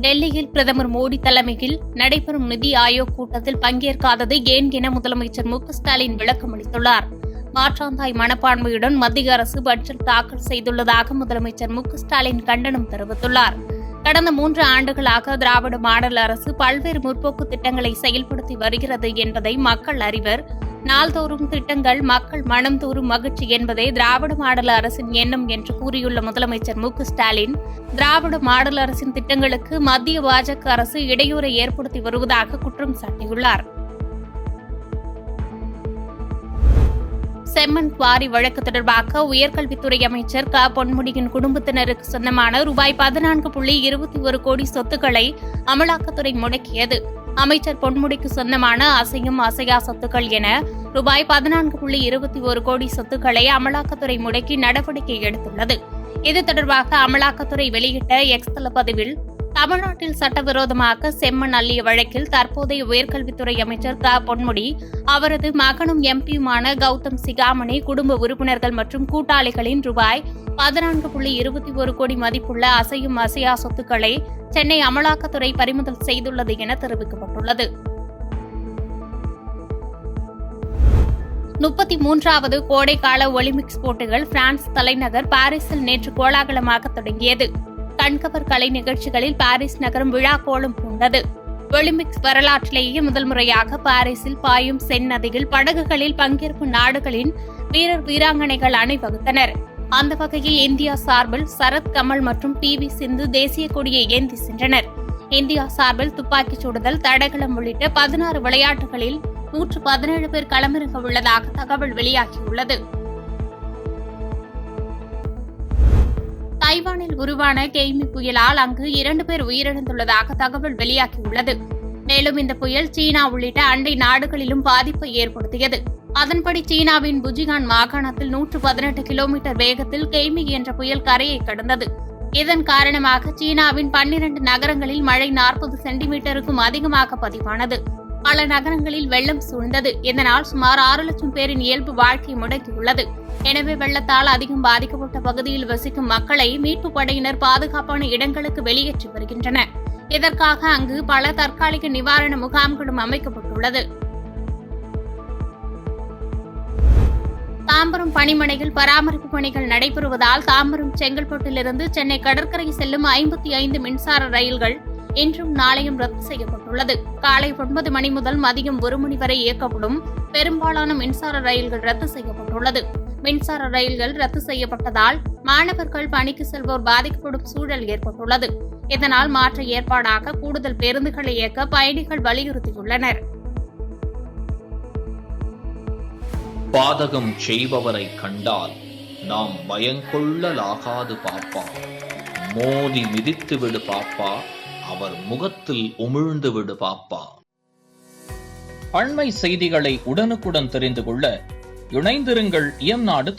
டெல்லியில் பிரதமர் மோடி தலைமையில் நடைபெறும் நிதி ஆயோக் கூட்டத்தில் பங்கேற்காதது ஏன் என முதலமைச்சர் மு க ஸ்டாலின் விளக்கம் அளித்துள்ளார். மாற்றாந்தாய் மனப்பான்மையுடன் மத்திய அரசு பட்ஜெட் தாக்கல் செய்துள்ளதாக முதலமைச்சர் மு க ஸ்டாலின் கண்டனம் தெரிவித்துள்ளார். கடந்த 3 ஆண்டுகளாக திராவிட மாடல் அரசு பல்வேறு முற்போக்கு திட்டங்களை செயல்படுத்தி வருகிறது என்பதை மக்கள் அறிவர். நாள்தோறும் திட்டங்கள் மக்கள் மனம்தோறும் மகிழ்ச்சி என்பதே திராவிட மாடல் அரசின் எண்ணம் என்று கூறியுள்ள முதலமைச்சர் மு க ஸ்டாலின், திராவிட மாடல் அரசின் திட்டங்களுக்கு மத்திய பாஜக அரசு இடையூறை ஏற்படுத்தி வருவதாக குற்றம் சாட்டியுள்ளார். செம்மண் குவாரி வழக்கு தொடர்பாக உயர்கல்வித்துறை அமைச்சர் க பொன்முடியின் குடும்பத்தினருக்கு சொந்தமான ₹14.21 கோடி சொத்துக்களை அமலாக்கத்துறை முடக்கியது. அமைச்சர் பொன்முடிக்கு சொந்தமான அசையும் அசையா சொத்துக்கள் என ₹14.21 கோடி சொத்துக்களை அமலாக்கத்துறை முடக்கி நடவடிக்கை எடுத்துள்ளது. இது தொடர்பாக அமலாக்கத்துறை வெளியிட்ட எக்ஸ் தள பதிவில், தமிழ்நாட்டில் சட்டவிரோதமாக செம்மண் அள்ளிய வழக்கில் தற்போதைய உயர்கல்வித்துறை அமைச்சர் க பொன்முடி, அவரது மகனும் எம்பியுமான கௌதம் சிகாமணி, குடும்ப உறுப்பினர்கள் மற்றும் கூட்டாளிகளின் ₹14.21 கோடி மதிப்புள்ள அசையும் அசையா சொத்துக்களை சென்னை அமலாக்கத்துறை பறிமுதல் செய்துள்ளது என தெரிவிக்கப்பட்டுள்ளது. 33வது கோடைக்கால ஒலிம்பிக்ஸ் போட்டிகள் பிரான்ஸ் தலைநகர் பாரிஸில் நேற்று கோலாகலமாக தொடங்கியது. கண்கவர் கலை நிகழ்ச்சிகளில் பாரிஸ் நகரம் விழா கோலம் பூண்டது. ஒலிம்பிக்ஸ் வரலாற்றிலேயே முதல் முறையாக பாரிஸில் பாயும் சென் நதியில் படகுகளில் பங்கேற்கும் நாடுகளின் வீரர் வீராங்கனைகள் அணிவகுத்தனர். அந்த வகையில் இந்தியா சார்பில் சரத் கமல் மற்றும் PV சிந்து தேசிய கொடியை ஏந்தி சென்றனர். இந்தியா சார்பில் துப்பாக்கிச் சுடுதல், தடகளம் உள்ளிட்ட 16 விளையாட்டுகளில் 117 பேர் களமிறங்க உள்ளதாக தகவல் வெளியாகியுள்ளது. தைவானில் உருவான கெய்மி புயலால் அங்கு 2 பேர் உயிரிழந்துள்ளதாக தகவல் வெளியாகியுள்ளது. மேலும் இந்த புயல் சீனா உள்ளிட்ட அண்டை நாடுகளிலும் பாதிப்பை ஏற்படுத்தியது. அதன்படி சீனாவின் புஜியான் மாகாணத்தில் 118 கிலோமீட்டர் வேகத்தில் கெய்மி என்ற புயல் கரையை கடந்தது. இதன் காரணமாக சீனாவின் 12 நகரங்களில் மழை 40 சென்டிமீட்டருக்கும் அதிகமாக பதிவானது. பல நகரங்களில் வெள்ளம் சூழ்ந்தது. இதனால் சுமார் 6 லட்சம் பேரின் இயல்பு வாழ்க்கை முடங்கியுள்ளது. எனவே வெள்ளத்தால் அதிகம் பாதிக்கப்பட்ட பகுதியில் வசிக்கும் மக்களை மீட்புப் படையினர் பாதுகாப்பான இடங்களுக்கு வெளியேற்றி வருகின்றனர். இதற்காக அங்கு பல தற்காலிக நிவாரண முகாம்களும் அமைக்கப்பட்டுள்ளது. தாம்பரம் பணிமனையில் பராமரிப்பு பணிகள் நடைபெறுவதால் தாம்பரம் செங்கல்பட்டிலிருந்து சென்னை கடற்கரை செல்லும் 55 மின்சார ரயில்கள் இன்றும் நாளையும் ரத்து செய்யப்பட்டுள்ளது. காலை 9 மணி முதல் மதியம் 1 மணி வரை இயக்கப்படும் பெரும்பாலான மின்சார ரயில்கள் ரத்து செய்யப்பட்டுள்ளது. மின்சார ரயில்கள் ரத்து செய்யப்பட்டதால் மாணவர்கள் பணிக்கு செல்வோர் பாதிக்கப்படும் சூழல் ஏற்பட்டுள்ளது. இதனால் மாற்று ஏற்பாடாக கூடுதல் பேருந்துகளை இயக்க பயணிகள் வலியுறுத்தியுள்ளனர். பாதகம் செய்பவரை கண்டால் நாம் பயங்கொள்ளலாகாது பாப்பா, மோதி மிதித்து விடு பாப்பா, அவர் முகத்தில் உமிழ்ந்து விடு பாப்பா. அண்மை செய்திகளை உடனுக்குடன் தெரிந்து கொள்ள இணைந்திருங்கள் இயம்நாடு